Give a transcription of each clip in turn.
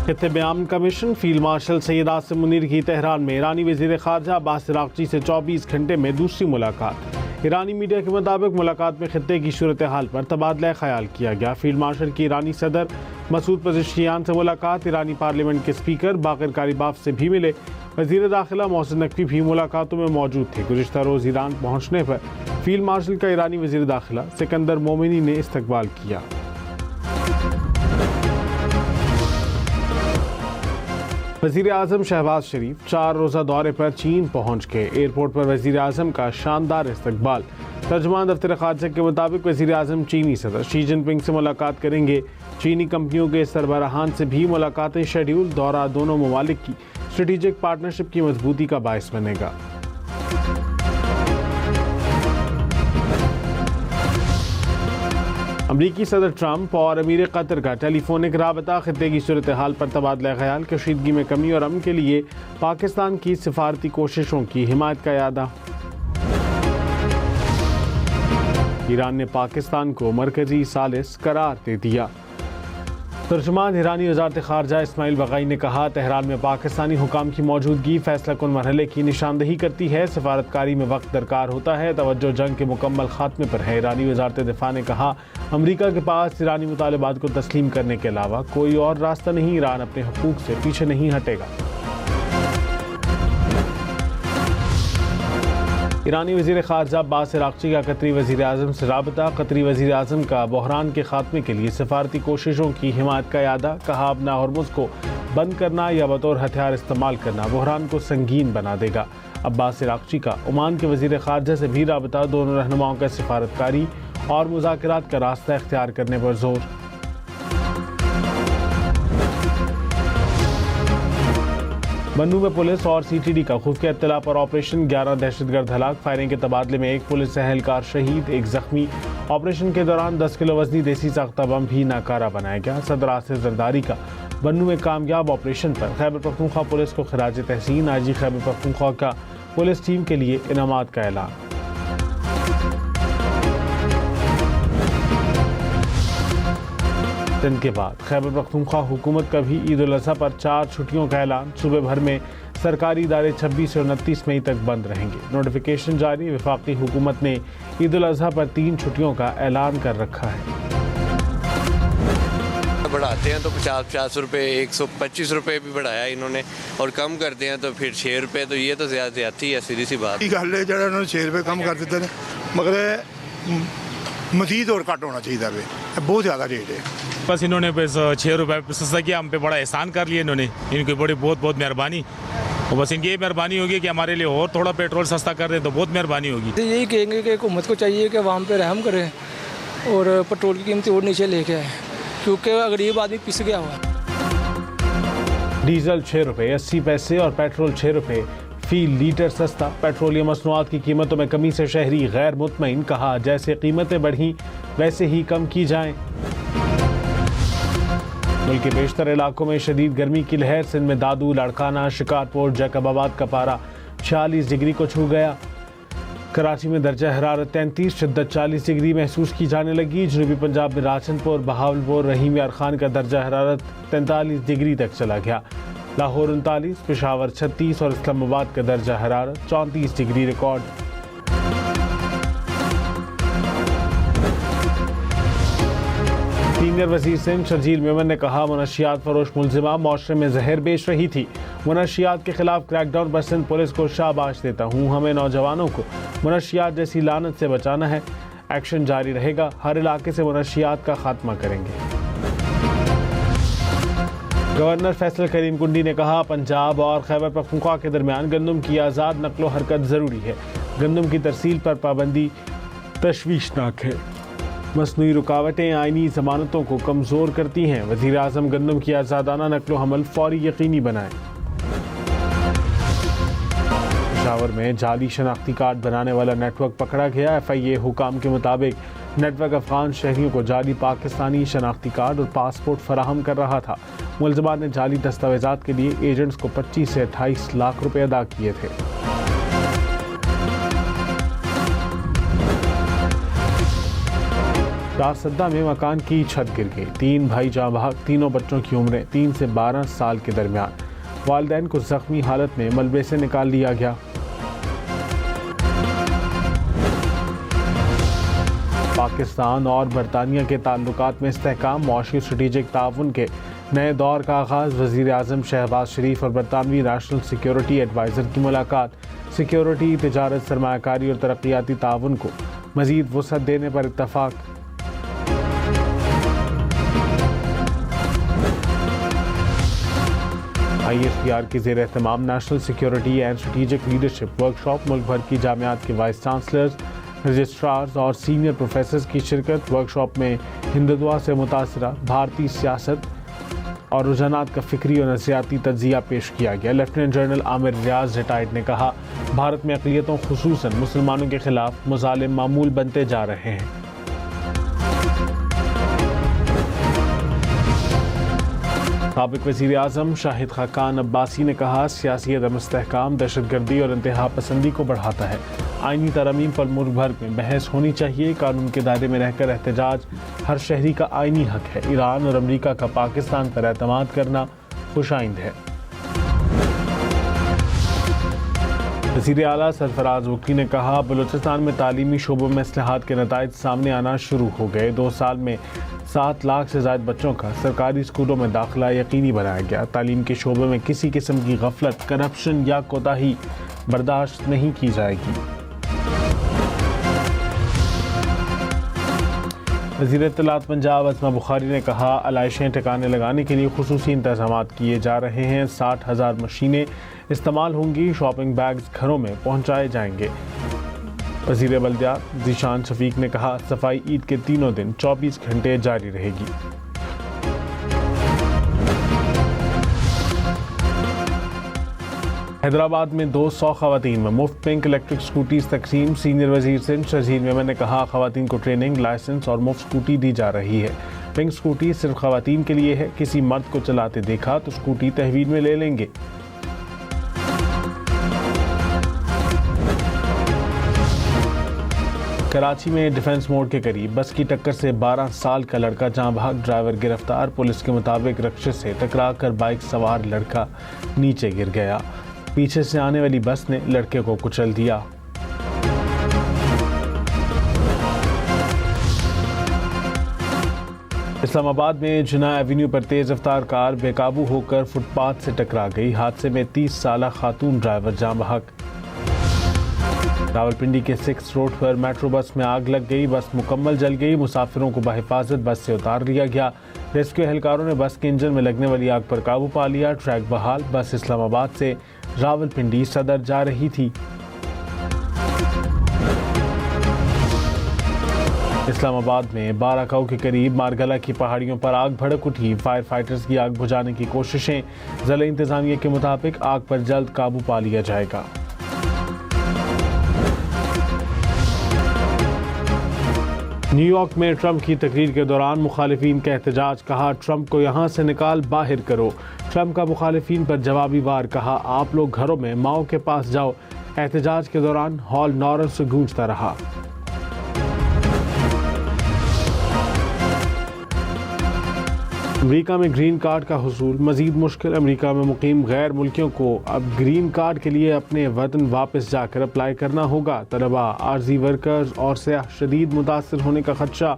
खित्ते में अमन commission field marshal Syed Asim Munir की तेहरान में ईरानी वज़ीर ख़ारजा अब्बास अराग़ची से 24 घंटे में दूसरी मुलाकात। ईरानी मीडिया के मुताबिक मुलाकात में खित्ते की सूरत हाल पर तबादला ख्याल किया गया। फील्ड मार्शल की ईरानी सदर मसूद पज़ेश्कियान से मुलाकात। ईरानी पार्लियामेंट के स्पीकर बाक़िर कालिबाफ से भी मिले। वज़ीर दाखिला मोहसिन नकवी भी मुलाकातों में मौजूद थे। गुज़िश्ता रोज़ ईरान पहुँचने पर फील्ड मार्शल का ईरानी वज़ीर दाखिला सिकंदर मोमिनी ने इस्तकबाल किया। वज़ीर आज़म शहबाज शरीफ 4 रोज़ा दौरे पर चीन पहुँच गए। एयरपोर्ट पर वज़ीर आज़म का शानदार इस्तकबाल। तर्जुमान दफ्तर ख़ारजा के मुताबिक वज़ीर आज़म चीनी सदर शी जिनपिंग से मुलाकात करेंगे। चीनी कंपनियों के सरबराहान से भी मुलाकातें शेड्यूल। दौरा दोनों ममालिक की स्ट्रेटेजिक पार्टनरशिप की मजबूती का बायस बनेगा। अमरीकी सदर ट्रंप और अमीर कतर का टेलीफोनिक राबता। खित्ते की सूरत हाल पर तबादला ख्याल। कशीदगी में कमी और अमन के लिए पाकिस्तान की सिफारती कोशिशों की हिमायत का यादा। ईरान ने पाकिस्तान को मरकजी सालिस करार दे दिया। तर्जुमान ईरानी वज़ारत ख़ारजा इस्माइल बग़ाई ने कहा, तेहरान में पाकिस्तानी हुकाम की मौजूदगी फैसला कुन मरहले की निशानदही करती है। सफारतकारी में वक्त दरकार होता है। तवज्जो जंग के मुकम्मल खात्मे पर है। ईरानी वज़ारत दिफ़ा ने कहा, अमरीका के पास ईरानी मुतालबात को तस्लीम करने के अलावा कोई और रास्ता नहीं। ईरान अपने हुकूक से पीछे नहीं हटेगा। ईरानी वज़ीर ख़ारजा अब्बास अराग़ची का कतरी वज़ीर आज़म से राबता। कतरी वज़ीर आज़म का बहरान के खात्मे के लिए सफारती कोशिशों की हिमायत का यादा। कहा, अपना हरमुज़ को बंद करना या बतौर हथियार इस्तेमाल करना बहरान को संगीन बना देगा। अब्बास अराग़ची का ओमान के वज़ीर ख़ारजा से भी राबता। दोनों रहनुमाओं का सफारतकारी और मुज़ाकरात का रास्ता इख्तियार करने पर जोर। बन्नू में पुलिस और CTD का खुफिया इत्तला पर ऑपरेशन। 11 दहशतगर्द हलाक। फायरिंग के तबादले में 1 पुलिस एहलकार शहीद, 1 जख्मी। ऑपरेशन के दौरान 10 किलो वजनी देसी साख्ता बम भी नाकारा बनाया गया। सदर आसिफ जरदारी का बन्नू में कामयाब ऑपरेशन पर खैबर पख्तूनख्वा पुलिस को खिराज तहसीन। IG खैबर पख्तूनख्वा का पुलिस टीम के लिए इनामात का ऐलान। दिन के बाद खैबर पख्तूनख्वा हुकूमत का भी ईद उल अज़हा पर 4 छुट्टियों का ऐलान। सूबे भर में सरकारी इदारे 26 और 29 मई तक बंद रहेंगे। नोटिफिकेशन जारी। वफाकी हुकूमत ने ईद उल अज़हा पर 3 छुट्टियों का ऐलान कर रखा है। बढ़ाते हैं तो 50 रुपये, 125 रुपये भी बढ़ाया इन्होंने, और कम करते हैं तो फिर 6 रुपये। तो ये तो ज़्यादती है, सीधी सी बात। गल है जो उन्होंने 6 रुपये कम कर देते हैं, मगर मजीद और घट होना चाहिए। बहुत ज़्यादा रेट है। बस इन्होंने बस 6 रुपये सस्ता किया, हम पे बड़ा एहसान कर लिया इन्होंने। इनकी बड़ी बहुत बहुत मेहरबानी। और बस इनकी ये मेहरबानी होगी कि हमारे लिए और थोड़ा पेट्रोल सस्ता कर दें तो बहुत मेहरबानी होगी। तो यही कहेंगे कि हुकूमत को चाहिए कि वहाँ पे रहम करें और पेट्रोल की कीमत और नीचे लेके आए, क्योंकि गरीब आदमी पिस गया हुआ। डीजल 6 रुपये 80 पैसे और पेट्रोल 6 रुपये फी लीटर सस्ता। पेट्रोलियम मसनूआत की कीमतों में कमी से शहरी गैर मुतमईन। कहा, जैसे कीमतें बढ़ी वैसे ही कम की जाएं। मुल्क के बेशतर इलाकों में शदीद गर्मी की लहर। सिंध में दादू, लाड़काना, शिकारपुर, जैकबाबाद का पारा 46 डिग्री को छू गया। कराची में दर्जा हरारत 33, शिद्दत 40 डिग्री महसूस की जाने लगी। जनूबी पंजाब में राजनपुर, बहावलपुर, रहीम यार खान का दर्जा हरारत 43 डिग्री तक चला गया। लाहौर 39, पेशावर 36 और इस्लामाबाद का दर्जा हरारत 34 डिग्री रिकॉर्ड। सीनियर वज़ीर सिंध शर्जील मेमन ने कहा, मुनशियात फरोश मुलजिमा मौशरे में जहर बेच रही थी। मुनशियात के खिलाफ क्रैकडाउन पर सिंध पुलिस को शाबाश देता हूँ। हमें नौजवानों को मुनशियात जैसी लानत से बचाना है। एक्शन जारी रहेगा। हर इलाके से मुनशियात का खात्मा करेंगे। गवर्नर फैसल करीम कुंडी ने कहा, पंजाब और खैबर पख्तूनख्वा के दरमियान गंदम की आज़ाद नकलो हरकत ज़रूरी है। गंदम की तरसील पर पाबंदी तशवीशनाक है। मसनूई रुकावटें आइनी ज़मानतों को कमज़ोर करती हैं। वज़ीर आज़म गंदम की आज़ादाना नकलो हमल फौरी यकीनी बनाएं। पेशावर में जाली शनाख्ती कार्ड बनाने वाला नेटवर्क पकड़ा गया। FIA हुकाम के मुताबिक नेटवर्क अफगान शहरियों को जाली पाकिस्तानी शनाख्ती कार्ड और पासपोर्ट फराहम कर रहा था। मुलज़मान ने जाली दस्तावेज़ात के लिए एजेंट्स को 25 से 28 लाख रुपए अदा किए थे। रासद्दा में मकान की छत गिर गई, 3 भाई जाँ बहक, तीनों बच्चों की उम्रें 3 से 12 साल के दरमियान। वालिदैन को जख्मी हालत में मलबे से निकाल लिया गया। पाकिस्तान और बरतानिया के ताल्लुकात में इस्तेहकाम, मौशी स्ट्रेटेजिक ताउन के नए दौर का आगाज़। वज़ीर आज़म शहबाज शरीफ और बरतानवी नेशनल सिक्योरिटी एडवाइज़र की मुलाकात। सिक्योरिटी, तिजारत, सरमायाकारी और तरक्याती ताउन को मज़ीद वसअत देने पर इत्तफ़ाक़। ISPR की ज़ेर एहतमाम national security and strategic leadership workshop. मुल्क भर की जामियात के वाइस चांसलर्स, रजिस्ट्रार्स और सीनियर प्रोफेसर्स की शिरकत। वर्कशॉप में हिंदुत्व से मुतासरा भारतीय सियासत और रुझानात का फ़िक्री और नज़रियाती तज्ज़िया पेश किया गया। लेफ्टिनेंट जनरल आमिर रियाज रिटायर्ड ने कहा, भारत में अक़लियतों ख़ुसूसन मुसलमानों के ख़िलाफ़ मज़ालिम मामूल बनते जा रहे हैं। साबिक़ वज़ीर आज़म शाहिद खाकान अब्बासी ने कहा, सियासी अदम इस्तेहकाम दहशतगर्दी और इंतहा पसंदी को बढ़ाता है। आइनी तरमीम पर मुल्क भर में बहस होनी चाहिए। कानून के दायरे में रहकर एहतजाज हर शहरी का आइनी हक है। ईरान और अमरीका का पाकिस्तान पर एतमाद करना खुशाइंद है। वज़ीर आला सरफराज बुर्की ने कहा, बलूचिस्तान में तालीमी शोबों में इस्लाहात के नताइज सामने आना शुरू हो गए। 2 साल में 7 लाख से ज़ायद बच्चों का सरकारी स्कूलों में दाखिला यकीनी बनाया गया। तालीम के शोबे में किसी किस्म की गफलत, करप्शन या कोताही बर्दाश्त नहीं की जाएगी। वज़ीर इत्तलात पंजाब असमा बुखारी ने कहा, आलाइशें ठिकाने लगाने के लिए खुसूसी इंतज़ाम किए जा रहे हैं। 60,000 मशीनें इस्तेमाल होंगी। शॉपिंग बैग्स घरों में पहुँचाए जाएंगे। वज़ीर बल्दियात ज़ीशान शफीक ने कहा, सफाई ईद के तीनों दिन 24 घंटे जारी रहेगी। हैदराबाद में 200 ख़वातीन में मुफ्त पिंक इलेक्ट्रिक स्कूटीज़ तकसीम। सीनियर वज़ीर सिंध शजीर मेमन ने कहा, ख़वातीन को ट्रेनिंग, लाइसेंस और मुफ्त स्कूटी दी जा रही है। पिंक स्कूटी सिर्फ ख़वातीन के लिए है। किसी मर्द को चलाते देखा तो स्कूटी तहवील में ले लेंगे। कराची में डिफेंस मोड़ के करीब बस की टक्कर से 12 साल का लड़का जाँ बहक, ड्राइवर गिरफ्तार। पुलिस के मुताबिक रक्षे से टकराकर बाइक सवार लड़का नीचे गिर गया। पीछे से आने वाली बस ने लड़के को कुचल दिया। इस्लामाबाद में जिना एवेन्यू पर तेज रफ्तार कार बेकाबू होकर फुटपाथ से टकरा गई। हादसे में 30 साला खातून ड्राइवर जाँ बहक। रावलपिंडी के 6 रोड पर मेट्रो बस में आग लग गई। बस मुकम्मल जल गई। मुसाफिरों को बहिफाजत बस से उतार लिया गया। रेस्क्यू एहलकारों ने बस के इंजन में लगने वाली आग पर काबू पा लिया। ट्रैक बहाल। बस इस्लामाबाद से रावलपिंडी सदर जा रही थी। इस्लामाबाद में बाराकाऊ के करीब मारगला की पहाड़ियों पर आग भड़क उठी। फायर फाइटर्स की आग बुझाने की कोशिशें। ज़िला इंतजामिया के मुताबिक आग पर जल्द काबू पा लिया जाएगा। न्यूयॉर्क में ट्रंप की तकरीर के दौरान मुखालिफिन का एहतजाज। कहा, ट्रंप को यहाँ से निकाल बाहर करो। ट्रंप का मुखालिफिन पर जवाबी वार। कहा, आप लोग घरों में माओ के पास जाओ। एहतजाज के दौरान हॉल नौरन से गूंजता रहा। अमेरिका में ग्रीन कार्ड का हुसूल मजीद मुश्किल। अमेरिका में मुकीम गैर मुल्कियों को अब ग्रीन कार्ड के लिए अपने वतन वापस जाकर अप्लाई करना होगा। तलबा, आर्जी वर्कर्स और सयाह शदीद मुतासर होने का खदशा।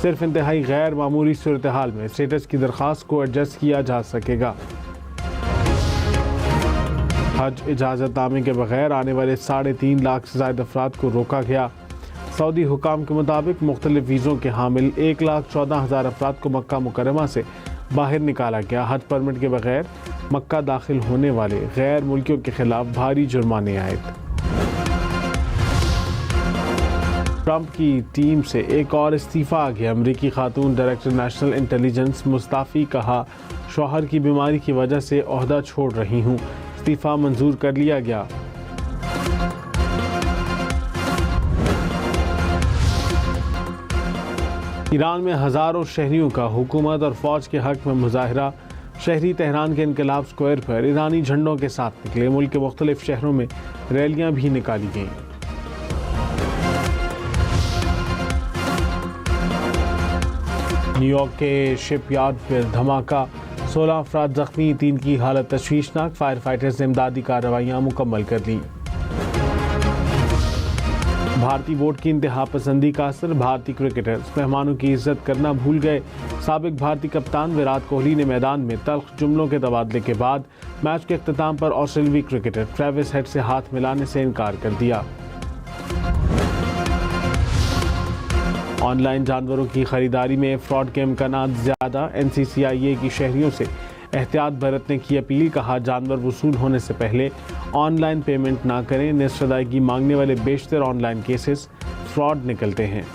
सिर्फ इंतहाई गैर मामूली सूरत हाल में स्टेटस की दरख्वास्त को एडजस्ट किया जा सकेगा। हज इजाज़तनामे के बगैर आने वाले 3.5 लाख से ज़ायद अफराद को रोका गया। सऊदी हुकाम के मुताबिक मुख्तलिफ वीज़ों के हामिल 1,14,000 अफराद को मक्का मुकरमा से बाहर निकाला गया। हज परमिट के बगैर मक्का दाखिल होने वाले गैर मुल्कियों के खिलाफ भारी जुर्माने आए। ट्रंप की टीम से एक और इस्तीफ़ा आ गया। अमरीकी खातून डायरेक्टर नेशनल इंटेलिजेंस मुस्ताफ़ी। कहा, शौहर की बीमारी की वजह से ओहदा छोड़ रही हूँ। इस्तीफ़ा मंजूर कर लिया गया। ईरान में हज़ारों शहरियों का हुकूमत और फ़ौज के हक़ में मुजाहरा। शहरी तेहरान के इनकलाब स्क्वायर पर ईरानी झंडों के साथ निकले। मुल्क के मुख्तलिफ शहरों में रैलियां भी निकाली गईं। न्यूयॉर्क के शिपयार्ड पर धमाका, 16 अफराद जख्मी, 3 की हालत तशवीशनाक। फायर फाइटर्स ने इमदादी कार्रवाइयाँ मुकम्मल कर ली। भारतीय वोट की इंतहा पसंदी का असर, भारतीय क्रिकेटर्स मेहमानों की इज्जत करना भूल गए। साबिक भारतीय कप्तान विराट कोहली ने मैदान में तल्ख जुमलों के तबादले के बाद मैच के अख्ताम पर ऑस्ट्रेलियाई क्रिकेटर ट्रेविस हेड से हाथ मिलाने से इनकार कर दिया। ऑनलाइन जानवरों की खरीदारी में फ्रॉड के इम्कानात ज़्यादा, NCCIA की शहरियों से एहतियात बरतने की अपील। कहा, जानवर वसूल होने से पहले ऑनलाइन पेमेंट ना करें। निश्चित अदायगी मांगने वाले बेशतर ऑनलाइन केसेस फ्रॉड निकलते हैं।